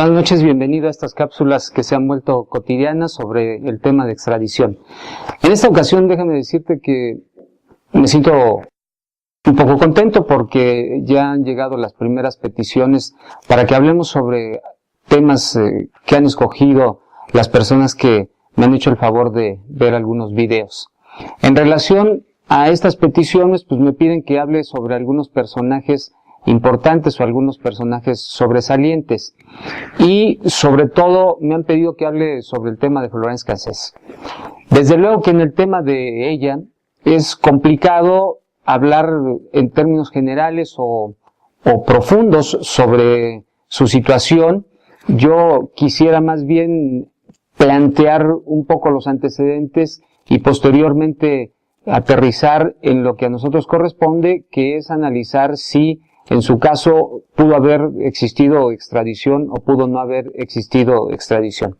Buenas noches, bienvenido a estas cápsulas que se han vuelto cotidianas sobre el tema de extradición. En esta ocasión déjame decirte que me siento un poco contento porque ya han llegado las primeras peticiones para que hablemos sobre temas que han escogido las personas que me han hecho el favor de ver algunos videos. En relación a estas peticiones, pues me piden que hable sobre algunos personajes importantes o algunos personajes sobresalientes, y sobre todo me han pedido que hable sobre el tema de Florence Cassés. Desde luego que en el tema de ella es complicado hablar en términos generales o profundos sobre su situación. Yo quisiera más bien plantear un poco los antecedentes y posteriormente aterrizar en lo que a nosotros corresponde, que es analizar si en su caso pudo haber existido extradición o pudo no haber existido extradición.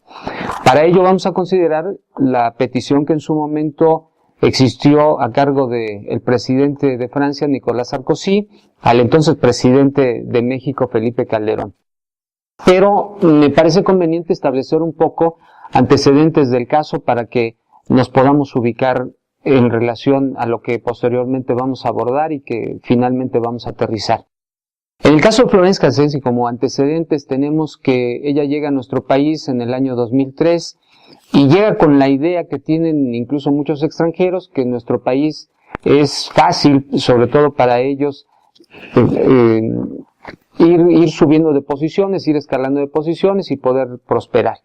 Para ello vamos a considerar la petición que en su momento existió a cargo del presidente de Francia, Nicolas Sarkozy, al entonces presidente de México, Felipe Calderón. Pero me parece conveniente establecer un poco antecedentes del caso para que nos podamos ubicar en relación a lo que posteriormente vamos a abordar y que finalmente vamos a aterrizar. En el caso de Florence Cassés, y como antecedentes, tenemos que ella llega a nuestro país en el año 2003 y llega con la idea que tienen incluso muchos extranjeros, que en nuestro país es fácil, sobre todo para ellos, ir subiendo de posiciones, ir escalando de posiciones y poder prosperar.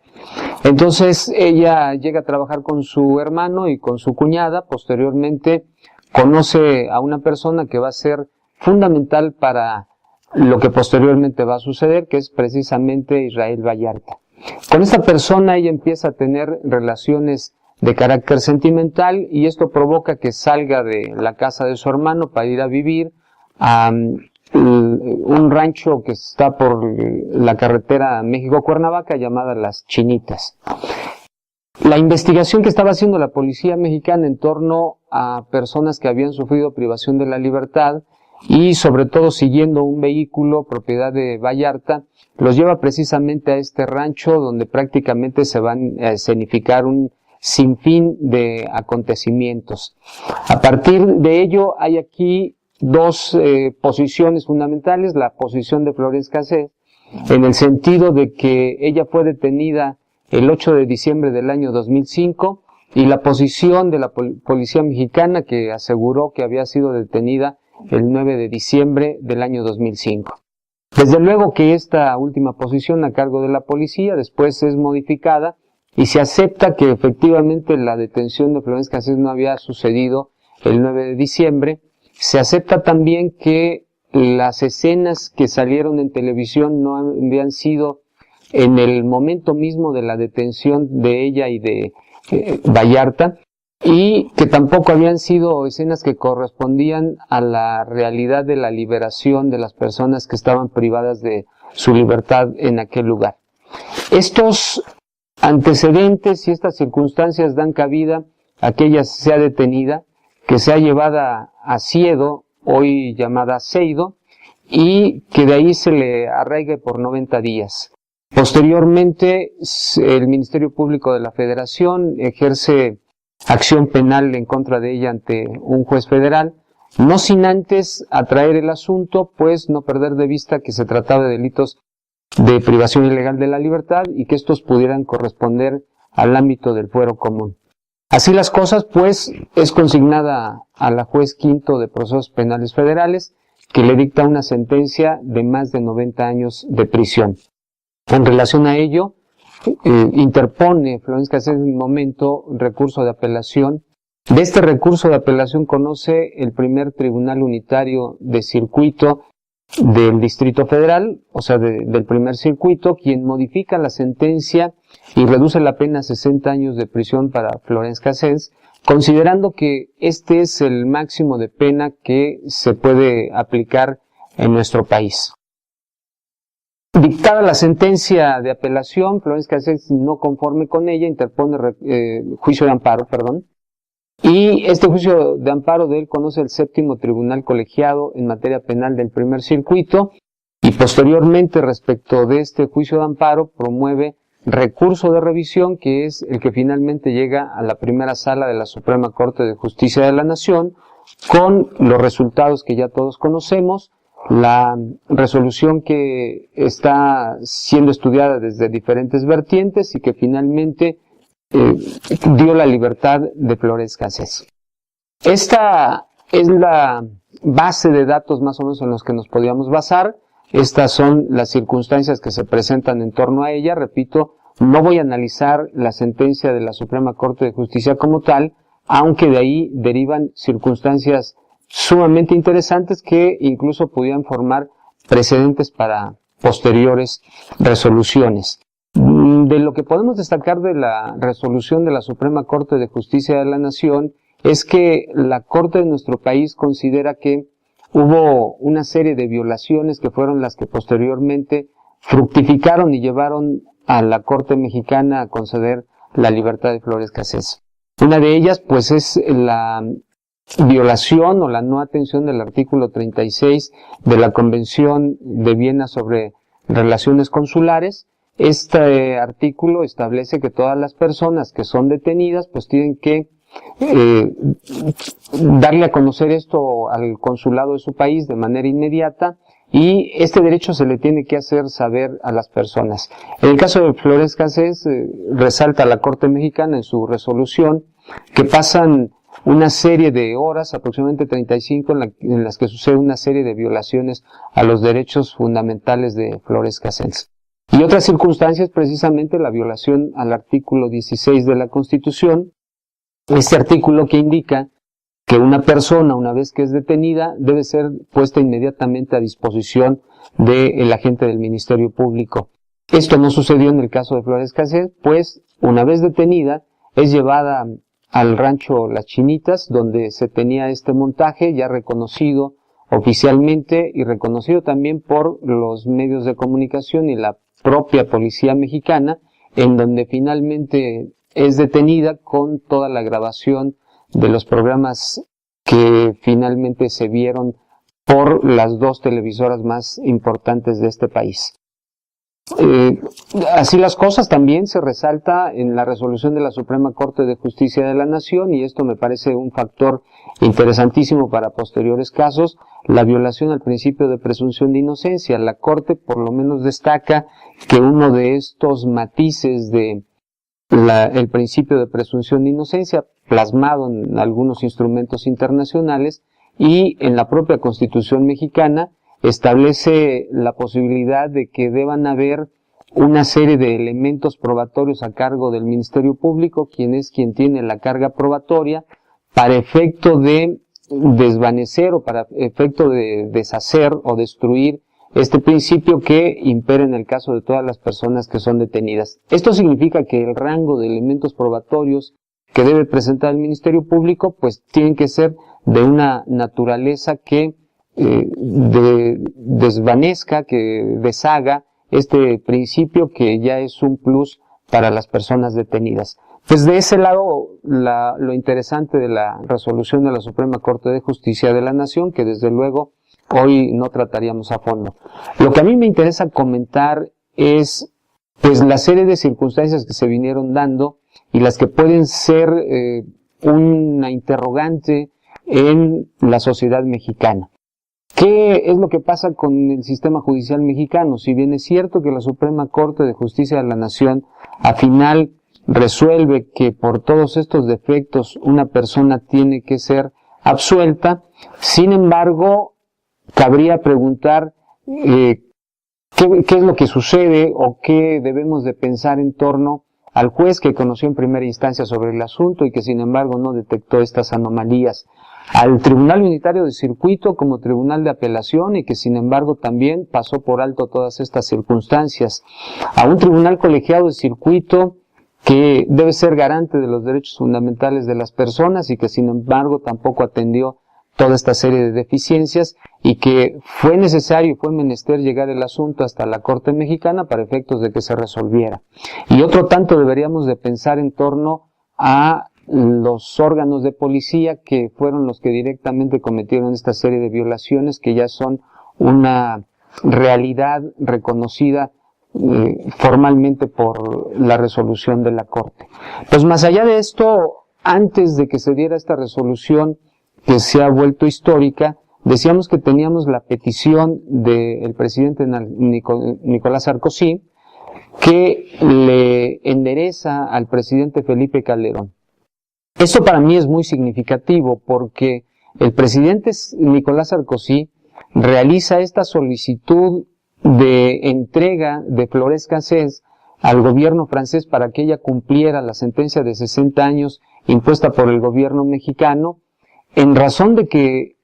Entonces ella llega a trabajar con su hermano y con su cuñada. Posteriormente conoce a una persona que va a ser fundamental para lo que posteriormente va a suceder, que es precisamente Israel Vallarta. Con esta persona ella empieza a tener relaciones de carácter sentimental y esto provoca que salga de la casa de su hermano para ir a vivir a un rancho que está por la carretera México-Cuernavaca llamada Las Chinitas. La investigación que estaba haciendo la policía mexicana en torno a personas que habían sufrido privación de la libertad y sobre todo siguiendo un vehículo propiedad de Vallarta, los lleva precisamente a este rancho donde prácticamente se van a escenificar un sinfín de acontecimientos. A partir de ello hay aquí dos posiciones fundamentales: la posición de Florence Cassés, en el sentido de que ella fue detenida el 8 de diciembre del año 2005, y la posición de la policía mexicana, que aseguró que había sido detenida el 9 de diciembre del año 2005. Desde luego que esta última posición a cargo de la policía después es modificada y se acepta que efectivamente la detención de Florence Cassés no había sucedido el 9 de diciembre. Se acepta también que las escenas que salieron en televisión no habían sido en el momento mismo de la detención de ella y de Vallarta, y que tampoco habían sido escenas que correspondían a la realidad de la liberación de las personas que estaban privadas de su libertad en aquel lugar. Estos antecedentes y estas circunstancias dan cabida a que ella sea detenida, que sea llevada a Siedo, hoy llamada Seido, y que de ahí se le arraigue por 90 días. Posteriormente, el Ministerio Público de la Federación ejerce acción penal en contra de ella ante un juez federal, no sin antes atraer el asunto, pues no perder de vista que se trataba de delitos de privación ilegal de la libertad y que estos pudieran corresponder al ámbito del fuero común. Así las cosas, pues, es consignada a la juez quinto de procesos penales federales, que le dicta una sentencia de más de 90 años de prisión. En relación a ello, interpone Florence Cassés en un momento recurso de apelación. De este recurso de apelación conoce el primer tribunal unitario de circuito del Distrito Federal, o sea, del primer circuito, quien modifica la sentencia y reduce la pena a 60 años de prisión para Florence Cassés, considerando que este es el máximo de pena que se puede aplicar en nuestro país. Dictada la sentencia de apelación, Florence Cassés, no conforme con ella, interpone juicio de amparo, y este juicio de amparo de él conoce el séptimo tribunal colegiado en materia penal del primer circuito, y posteriormente, respecto de este juicio de amparo, promueve recurso de revisión, que es el que finalmente llega a la primera sala de la Suprema Corte de Justicia de la Nación, con los resultados que ya todos conocemos, la resolución que está siendo estudiada desde diferentes vertientes y que finalmente dio la libertad de Flores Cassés. Esta es la base de datos más o menos en los que nos podíamos basar. Estas son las circunstancias que se presentan en torno a ella. Repito, no voy a analizar la sentencia de la Suprema Corte de Justicia como tal, aunque de ahí derivan circunstancias sumamente interesantes que incluso pudieran formar precedentes para posteriores resoluciones. De lo que podemos destacar de la resolución de la Suprema Corte de Justicia de la Nación es que la Corte de nuestro país considera que hubo una serie de violaciones que fueron las que posteriormente fructificaron y llevaron a la Corte mexicana a conceder la libertad de Flores Cassés. Una de ellas, pues, es la violación o la no atención del artículo 36 de la Convención de Viena sobre relaciones consulares. Este artículo establece que todas las personas que son detenidas, pues, tienen que darle a conocer esto al consulado de su país de manera inmediata, y este derecho se le tiene que hacer saber a las personas. En el caso de Flores Cassés, resalta la Corte Mexicana en su resolución que pasan una serie de horas, aproximadamente 35, en las que sucede una serie de violaciones a los derechos fundamentales de Flores Cassés. Y otras circunstancias, precisamente la violación al artículo 16 de la Constitución, este artículo que indica que una persona, una vez que es detenida, debe ser puesta inmediatamente a disposición del agente del Ministerio Público. Esto no sucedió en el caso de Flores Cassés, pues una vez detenida es llevada al rancho Las Chinitas, donde se tenía este montaje ya reconocido oficialmente y reconocido también por los medios de comunicación y la propia policía mexicana, en donde finalmente es detenida con toda la grabación de los programas que finalmente se vieron por las dos televisoras más importantes de este país. Así las cosas, también se resalta en la resolución de la Suprema Corte de Justicia de la Nación, y esto me parece un factor interesantísimo para posteriores casos, la violación al principio de presunción de inocencia. La Corte por lo menos destaca que uno de estos matices de el principio de presunción de inocencia, plasmado en algunos instrumentos internacionales y en la propia Constitución mexicana, establece la posibilidad de que deban haber una serie de elementos probatorios a cargo del Ministerio Público, quien es quien tiene la carga probatoria, para efecto de desvanecer o para efecto de deshacer o destruir este principio que impera en el caso de todas las personas que son detenidas. Esto significa que el rango de elementos probatorios que debe presentar el Ministerio Público, pues tienen que ser de una naturaleza que desvanezca, que deshaga este principio que ya es un plus para las personas detenidas. Pues de ese lado, lo interesante de la resolución de la Suprema Corte de Justicia de la Nación, que desde luego hoy no trataríamos a fondo. Lo que a mí me interesa comentar es, pues, la serie de circunstancias que se vinieron dando y las que pueden ser una interrogante en la sociedad mexicana. ¿Qué es lo que pasa con el sistema judicial mexicano? Si bien es cierto que la Suprema Corte de Justicia de la Nación al final resuelve que por todos estos defectos una persona tiene que ser absuelta, sin embargo, cabría preguntar qué es lo que sucede o qué debemos de pensar en torno al juez que conoció en primera instancia sobre el asunto y que sin embargo no detectó estas anomalías, al Tribunal Unitario de Circuito como tribunal de apelación y que sin embargo también pasó por alto todas estas circunstancias, a un tribunal colegiado de circuito que debe ser garante de los derechos fundamentales de las personas y que sin embargo tampoco atendió toda esta serie de deficiencias y que fue necesario y fue menester llegar el asunto hasta la Corte Mexicana para efectos de que se resolviera. Y otro tanto deberíamos de pensar en torno a los órganos de policía que fueron los que directamente cometieron esta serie de violaciones, que ya son una realidad reconocida formalmente por la resolución de la Corte. Pues más allá de esto, antes de que se diera esta resolución que se ha vuelto histórica, decíamos que teníamos la petición del presidente Nicolás Sarkozy, que le endereza al presidente Felipe Calderón. Esto para mí es muy significativo porque el presidente Nicolás Sarkozy realiza esta solicitud de entrega de Florence Cassés al gobierno francés para que ella cumpliera la sentencia de 60 años impuesta por el gobierno mexicano, en razón de que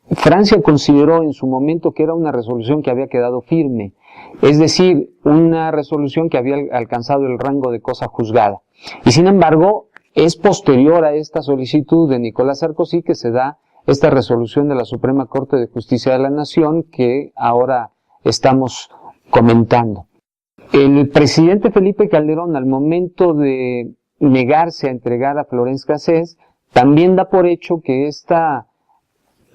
Francia consideró en su momento que era una resolución que había quedado firme, es decir, una resolución que había alcanzado el rango de cosa juzgada. Y sin embargo, es posterior a esta solicitud de Nicolás Sarkozy que se da esta resolución de la Suprema Corte de Justicia de la Nación que ahora estamos comentando. El presidente Felipe Calderón, al momento de negarse a entregar a Florence Cassés, también da por hecho que esta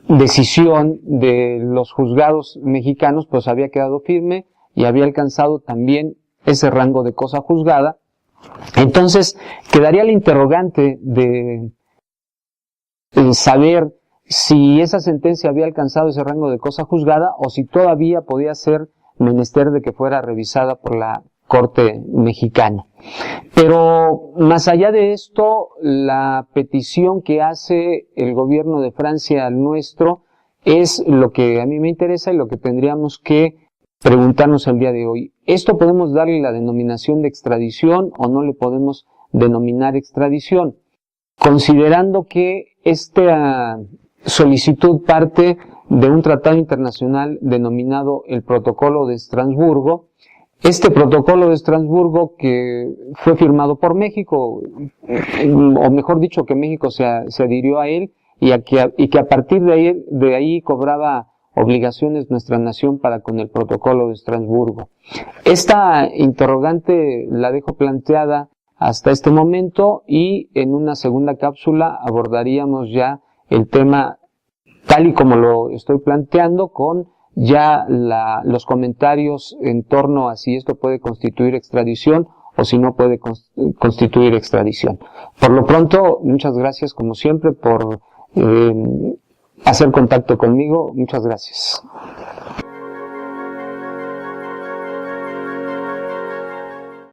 decisión de los juzgados mexicanos pues había quedado firme y había alcanzado también ese rango de cosa juzgada. Entonces quedaría la interrogante de saber si esa sentencia había alcanzado ese rango de cosa juzgada o si todavía podía ser menester de que fuera revisada por la Corte mexicana. Pero más allá de esto, la petición que hace el gobierno de Francia al nuestro es lo que a mí me interesa y lo que tendríamos que preguntarnos el día de hoy. ¿Esto podemos darle la denominación de extradición o no le podemos denominar extradición? Considerando que esta solicitud parte de un tratado internacional denominado el Protocolo de Estrasburgo. Este Protocolo de Estrasburgo que fue firmado por México, o mejor dicho, que México se adhirió a él y que a partir de ahí cobraba obligaciones nuestra nación para con el Protocolo de Estrasburgo. Esta interrogante la dejo planteada hasta este momento y en una segunda cápsula abordaríamos ya el tema tal y como lo estoy planteando, con ya los comentarios en torno a si esto puede constituir extradición o si no puede constituir extradición. Por lo pronto, muchas gracias como siempre por hacer contacto conmigo. Muchas gracias.